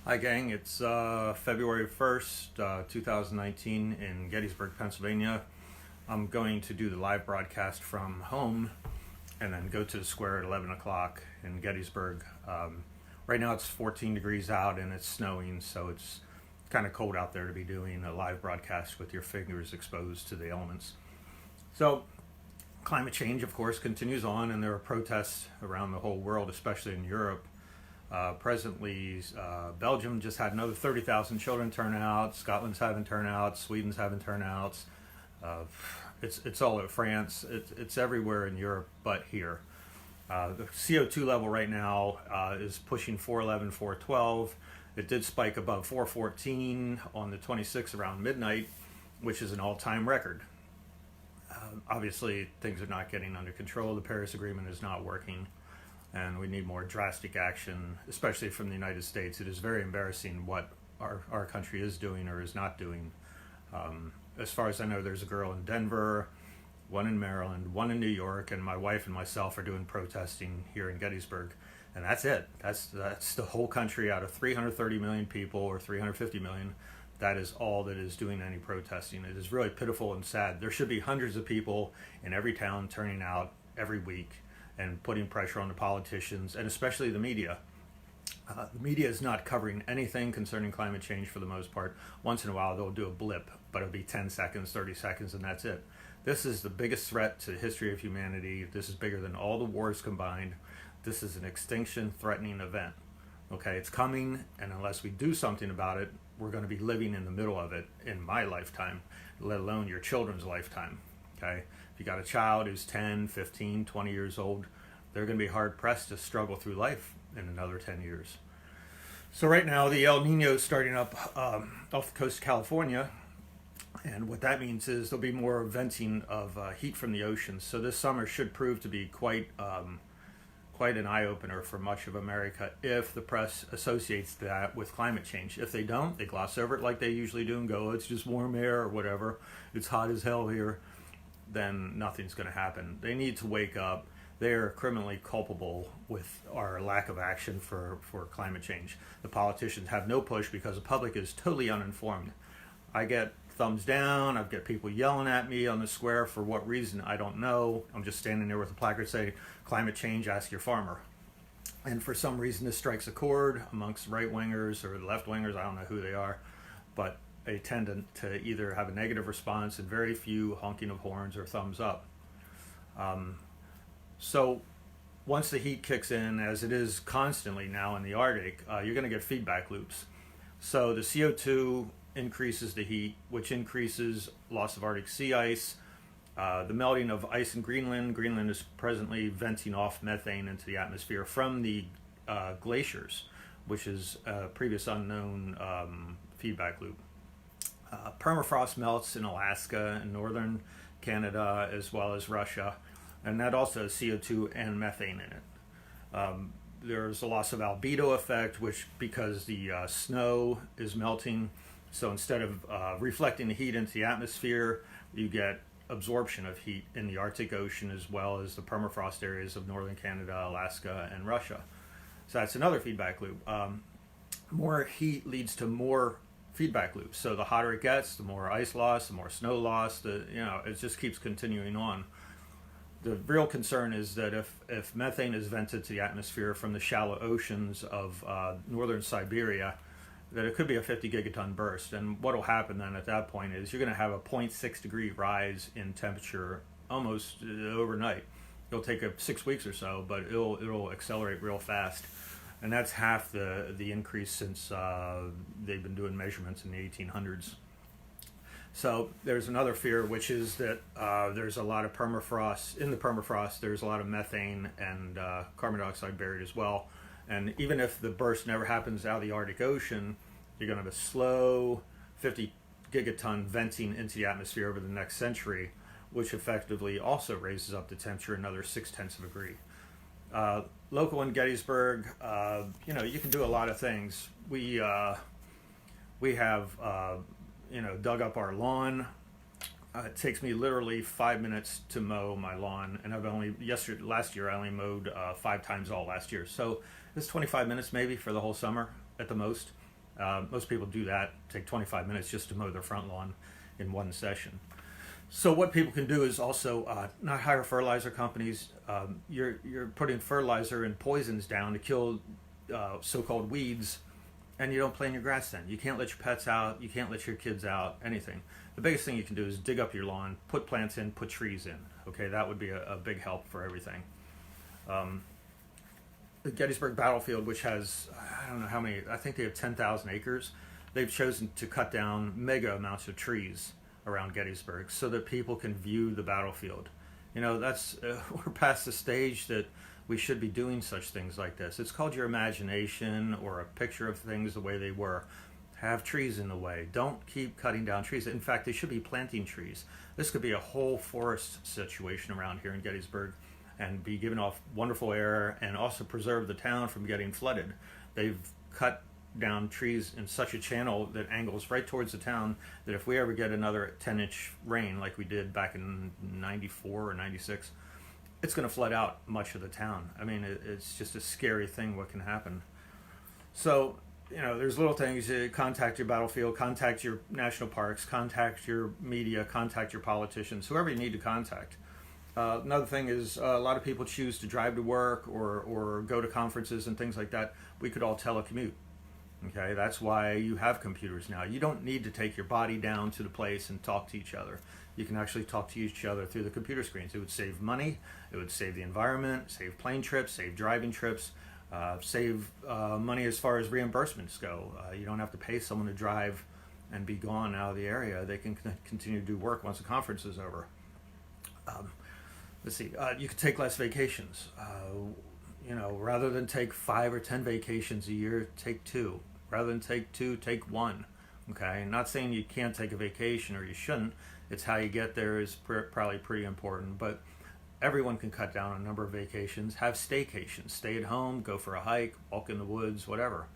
Hi, gang. It's February 1st, 2019 in Gettysburg, Pennsylvania. I'm going to do the live broadcast from home and then go to the square at 11 o'clock in Gettysburg. Right now it's 14 degrees out and it's snowing, so it's kind of cold out there to be doing a live broadcast with your fingers exposed to the elements. So, climate change, of course, continues on, and there are protests around the whole world, especially in Europe. Presently, Belgium just had another 30,000 children turn out. Scotland's having turnouts. Sweden's having turnouts. It's all over France. It's everywhere in Europe, but here. The CO2 level right now is pushing 411, 412. It did spike above 414 on the 26th around midnight, which is an all-time record. Obviously, things are not getting under control. The Paris Agreement is not working, and we need more drastic action, especially from the United States. It is very embarrassing what our country is doing or is not doing. As far as I know, there's a girl in Denver, one in Maryland, one in New York, and my wife and myself are doing protesting here in Gettysburg. And that's it. That's the whole country out of 330 million people or 350 million. That is all that is doing any protesting. It is really pitiful and sad. There should be hundreds of people in every town turning out every week and putting pressure on the politicians and especially the media. The media is not covering anything concerning climate change for the most part. Once in a while they'll do a blip, but it'll be 10 seconds, 30 seconds, and that's it. This is the biggest threat to the history of humanity. This is bigger than all the wars combined. This is an extinction-threatening event. Okay, it's coming, and unless we do something about it, we're going to be living in the middle of it in my lifetime, let alone your children's lifetime. Okay, if you got a child who's 10, 15, 20 years old, they're going to be hard-pressed to struggle through life in another 10 years. So right now, the El Nino is starting up off the coast of California, and what that means is there'll be more venting of heat from the oceans. So this summer should prove to be quite an eye-opener for much of America if the press associates that with climate change. If they don't, they gloss over it like they usually do and go, it's just warm air or whatever, it's hot as hell here, then nothing's going to happen. They need to wake up. They are criminally culpable with our lack of action for climate change. The politicians have no push because the public is totally uninformed. I get thumbs down, I've got people yelling at me on the square for what reason, I don't know. I'm just standing there with a placard saying, climate change, ask your farmer. And for some reason this strikes a chord amongst right-wingers or left-wingers, I don't know who they are, but they tend to either have a negative response and very few honking of horns or thumbs up. So once the heat kicks in, as it is constantly now in the Arctic, you're going to get feedback loops. So the CO2 increases the heat, which increases loss of Arctic sea ice, the melting of ice in Greenland. Greenland is presently venting off methane into the atmosphere from the glaciers, which is a previous unknown feedback loop. Permafrost melts in Alaska and northern Canada as well as Russia, and that also has CO2 and methane in it. There's a loss of albedo effect, which because the snow is melting, so instead of reflecting the heat into the atmosphere, you get absorption of heat in the Arctic Ocean as well as the permafrost areas of northern Canada, Alaska, and Russia. So that's another feedback loop. More heat leads to more feedback loops. So the hotter it gets, the more ice loss, the more snow loss. It just keeps continuing on. The real concern is that if methane is vented to the atmosphere from the shallow oceans of northern Siberia, that it could be a 50 gigaton burst. And what will happen then at that point is you're going to have a 0.6 degree rise in temperature almost overnight. It'll take 6 weeks or so, but it'll accelerate real fast. And that's half the increase since they've been doing measurements in the 1800s. So there's another fear, which is that there's a lot of permafrost. In the permafrost, there's a lot of methane and carbon dioxide buried as well. And even if the burst never happens out of the Arctic Ocean, you're going to have a slow 50 gigaton venting into the atmosphere over the next century, which effectively also raises up the temperature another 0.6 of a degree. Local in Gettysburg, you can do a lot of things. We have dug up our lawn. It takes me literally 5 minutes to mow my lawn, and last year I only mowed 5 times all last year. So it's 25 minutes maybe for the whole summer at the most. Most people do that, take 25 minutes just to mow their front lawn in one session. So what people can do is also not hire fertilizer companies. You're putting fertilizer and poisons down to kill so-called weeds, and you don't plant your grass then. You can't let your pets out, you can't let your kids out, anything. The biggest thing you can do is dig up your lawn, put plants in, put trees in. Okay, that would be a big help for everything. The Gettysburg battlefield, which has, I don't know how many, I think they have 10,000 acres, they've chosen to cut down mega amounts of trees around Gettysburg so that people can view the battlefield. You know, that's we're past the stage that we should be doing such things like this. It's called your imagination, or a picture of things the way they were. Have trees in the way. Don't keep cutting down trees. In fact, they should be planting trees. This could be a whole forest situation around here in Gettysburg and be giving off wonderful air and also preserve the town from getting flooded. They've cut down trees in such a channel that angles right towards the town that if we ever get another 10-inch rain like we did back in 94 or 96, it's going to flood out much of the town. I mean, it's just a scary thing what can happen. So, you know, there's little things. Contact your battlefield, contact your national parks, contact your media, contact your politicians, whoever you need to contact. Another thing is a lot of people choose to drive to work or go to conferences and things like that. We could all telecommute. Okay, that's why you have computers now. You don't need to take your body down to the place and talk to each other. You can actually talk to each other through the computer screens. It would save money, it would save the environment, save plane trips, save driving trips, save money as far as reimbursements go. You don't have to pay someone to drive and be gone out of the area. They can continue to do work once the conference is over. Let's see, you could take less vacations. You know, rather than take 5 or 10 vacations a year, take 2. Rather than take 2, take 1. Okay, not saying you can't take a vacation or you shouldn't. It's how you get there is probably pretty important. But everyone can cut down on a number of vacations. Have staycations. Stay at home, go for a hike, walk in the woods, whatever.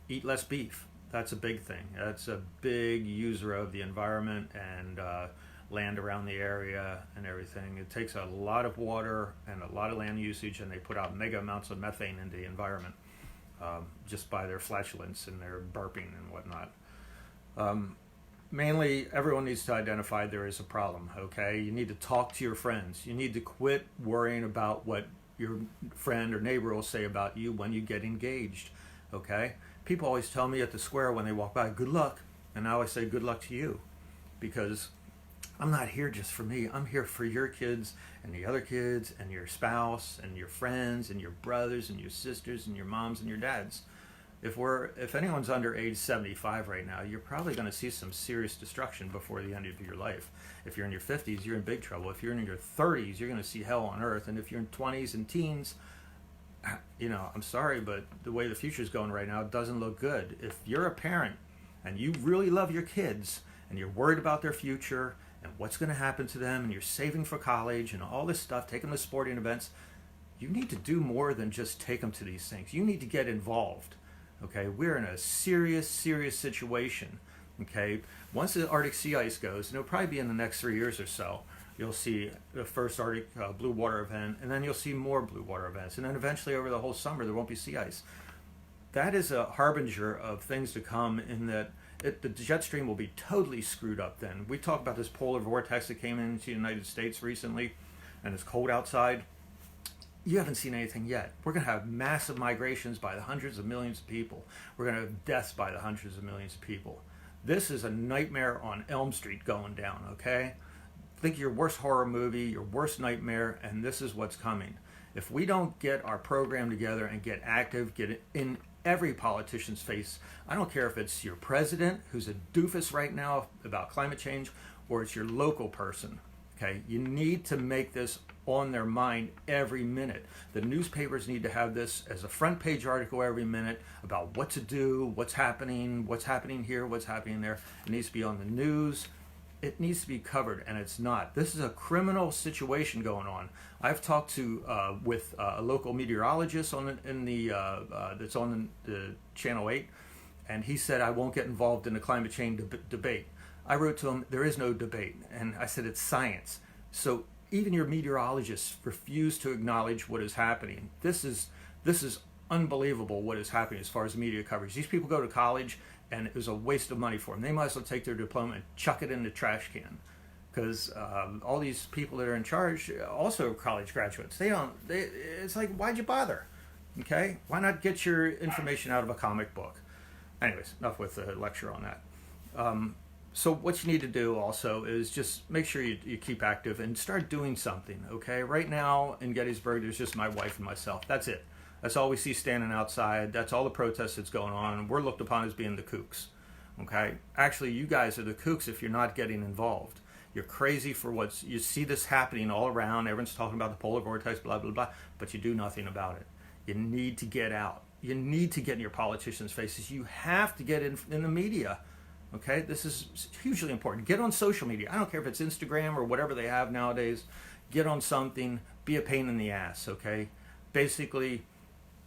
Eat less beef. That's a big thing. That's a big user of the environment and land around the area and everything. It takes a lot of water and a lot of land usage, and they put out mega amounts of methane into the environment just by their flatulence and their burping and whatnot. Mainly, everyone needs to identify there is a problem, okay? You need to talk to your friends. You need to quit worrying about what your friend or neighbor will say about you when you get engaged, okay? People always tell me at the square when they walk by, good luck. And now I say good luck to you, because I'm not here just for me. I'm here for your kids and the other kids and your spouse and your friends and your brothers and your sisters and your moms and your dads. If anyone's under age 75 right now, you're probably going to see some serious destruction before the end of your life. If you're in your 50s, you're in big trouble. If you're in your 30s, you're going to see hell on earth. And if you're in 20s and teens, you know, I'm sorry, but the way the future's going right now, it doesn't look good. If you're a parent and you really love your kids and you're worried about their future and what's going to happen to them, and you're saving for college and all this stuff, take them to sporting events, you need to do more than just take them to these things. You need to get involved. Okay, we're in a serious situation. Okay, once the Arctic sea ice goes, and it'll probably be in the next 3 years or so, you'll see the first Arctic blue water event, and then you'll see more blue water events, and then eventually over the whole summer there won't be sea ice. That is a harbinger of things to come, in that the jet stream will be totally screwed up then. We talked about this polar vortex that came into the United States recently, and it's cold outside. You haven't seen anything yet. We're going to have massive migrations by the hundreds of millions of people. We're going to have deaths by the hundreds of millions of people. This is a nightmare on Elm Street going down, okay? Think your worst horror movie, your worst nightmare, and this is what's coming. If we don't get our program together and get active, get it in every politician's face, I don't care if it's your president, who's a doofus right now about climate change, or it's your local person, okay? You need to make this on their mind every minute. The newspapers need to have this as a front page article every minute about what to do, what's happening here, what's happening there. It needs to be on the news. It needs to be covered, and it's not. This is a criminal situation going on. I've talked to with a local meteorologist that's on the Channel 8, and he said I won't get involved in the climate change debate. I wrote to him, there is no debate, and I said it's science. So even your meteorologists refuse to acknowledge what is happening. This is unbelievable what is happening as far as media coverage. These people go to college, and it was a waste of money for them. They might as well take their diploma and chuck it in the trash can, because all these people that are in charge also are college graduates. It's like, why'd you bother? Okay, why not get your information out of a comic book? Anyways, enough with the lecture on that. So what you need to do also is just make sure you keep active and start doing something, okay? Right now in Gettysburg, there's just my wife and myself. That's it. That's all we see standing outside. That's all the protests that's going on. We're looked upon as being the kooks, okay? Actually, you guys are the kooks if you're not getting involved. You're crazy for you see this happening all around. Everyone's talking about the polar vortex, blah, blah, blah, but you do nothing about it. You need to get out. You need to get in your politicians' faces. You have to get in the media. Okay, this is hugely important. Get on social media. I don't care if it's Instagram or whatever they have nowadays. Get on something. Be a pain in the ass, okay? Basically,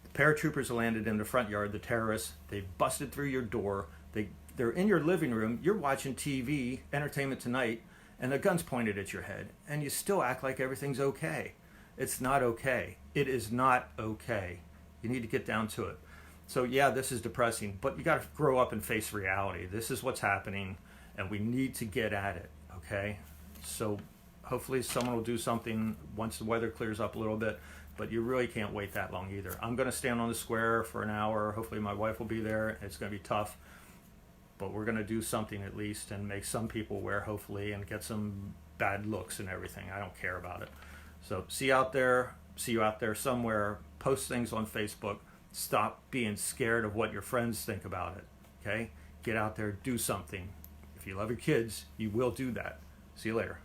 the paratroopers landed in the front yard, the terrorists. They busted through your door. They're in your living room. You're watching TV, Entertainment Tonight, and the gun's pointed at your head. And you still act like everything's okay. It's not okay. It is not okay. You need to get down to it. So yeah, this is depressing, but you got to grow up and face reality. This is what's happening, and we need to get at it, okay? So hopefully someone will do something once the weather clears up a little bit, but you really can't wait that long either. I'm going to stand on the square for an hour. Hopefully my wife will be there. It's going to be tough, but we're going to do something at least and make some people aware, hopefully, and get some bad looks and everything. I don't care about it. So see you out there somewhere. Post things on Facebook. Stop being scared of what your friends think about it, okay? Get out there, do something. If you love your kids, you will do that. See you later.